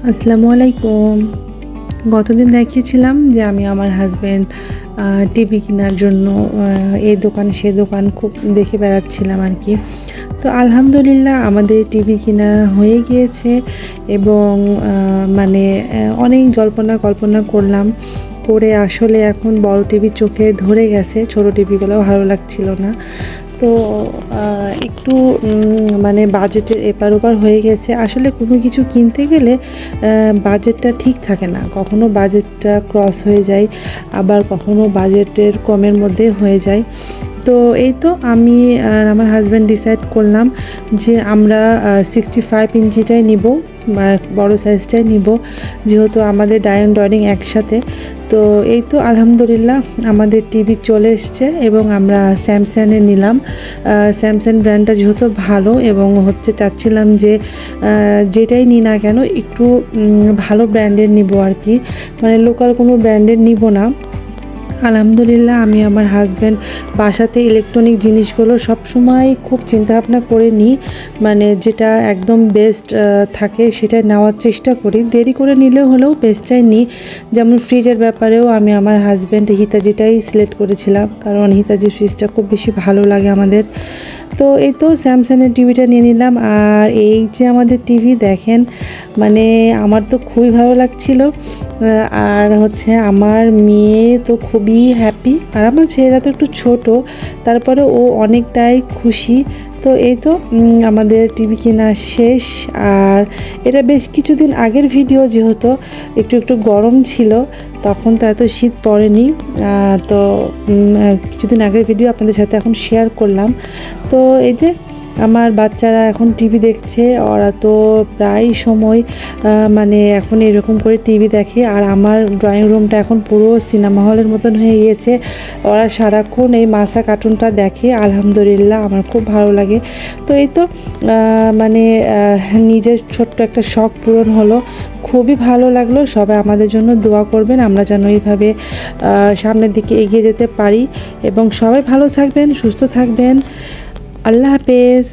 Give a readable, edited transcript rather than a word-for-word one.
আসসালামু আলাইকুম। গতদিন দেখিয়েছিলাম যে আমি আমার হাজব্যান্ড টিভি কেনার জন্য এই দোকান সে দোকান খুব দেখে বেড়াচ্ছিলাম আর কি। তো আলহামদুলিল্লাহ আমাদের টিভি কেনা হয়ে গিয়েছে এবং মানে অনেক জল্পনা কল্পনা করলাম, করে আসলে এখন বড় টিভি চোখে ধরে গেছে, ছোট টিভিগুলো ভালো লাগছিল না। তো একটু মানে বাজেটের এপার ওপার হয়ে গেছে। আসলে কোনো কিছু কিনতে গেলে বাজেটটা ঠিক থাকে না, কখনো বাজেটটা ক্রস হয়ে যায়, আবার কখনো বাজেটের কমের মধ্যে হয়ে যায়। তো এই তো আমি আর আমার হাজব্যান্ড ডিসাইড করলাম যে আমরা 65 ইঞ্চিটাই নিব, বড় সাইজটাই নিব, যেহেতু আমাদের ডাইনিং একসাথে। তো এই তো আলহামদুলিল্লাহ আমাদের টিভি চলে এসছে এবং আমরা স্যামসাংয়ের নিলাম। স্যামসাং ব্র্যান্ডটা যেহেতু ভালো এবং চাচ্ছিলাম যে যেটাই নিই না কেন একটু ভালো ব্র্যান্ডের নিব আর কি, মানে লোকাল কোনো ব্র্যান্ডের নিব না। আলহামদুলিল্লাহ আমি আমার হাজব্যান্ড বাসাতে ইলেকট্রনিক জিনিসগুলো সবসময় খুব চিন্তাভাবনা করে নিই, মানে যেটা একদম বেস্ট থাকে সেটা নেওয়ার চেষ্টা করি, দেরি করে নিলেও হলেও বেস্টটাই নিই। যেমন ফ্রিজের ব্যাপারেও আমি আমার হাজব্যান্ড হিতাজিটাই সিলেক্ট করেছিলাম, কারণ হিতাজি ফ্রিজটা খুব বেশি ভালো লাগে আমাদের। তো এই তো স্যামসাংয়ের টিভিটা নিয়ে নিলাম। আর এই যে আমাদের টিভি দেখেন, মানে আমার তো খুবই ভালো লাগছিল। আর আমার মেয়ে তো খুবই হ্যাপি, আর আমার ছেলেরা তো একটু ছোট, তারপরে ও অনেকটাই খুশি। তো এই তো আমাদের টিভি কেনা শেষ। আর এটা বেশ কিছুদিন আগের ভিডিও, যেহেতু একটু একটু গরম ছিল, তখন তো এত শীত পড়েনি। তো কিছুদিন আগের ভিডিও আপনাদের সাথে এখন শেয়ার করলাম। তো এই যে আমার বাচ্চারা এখন টিভি দেখছে, ওরা তো প্রায় সময় মানে এখন এরকম করে টিভি দেখে। আর আমার ড্রয়িং রুমটা এখন পুরো সিনেমা হলের মতন হয়ে গিয়েছে, ওরা সারাক্ষণ এই মাসা কার্টুনটা দেখে। আলহামদুলিল্লাহ আমার খুব ভালো লাগে। তো এই তো মানে নিজের ছোট্ট একটা শখ পূরণ হলো, খুবই ভালো লাগলো। সবাই আমাদের জন্য দোয়া করবেন, আমরা যেন এইভাবে সামনের দিকে এগিয়ে যেতে পারি, এবং সবাই ভালো থাকবেন, সুস্থ থাকবেন। আল্লাহ হাফেজ।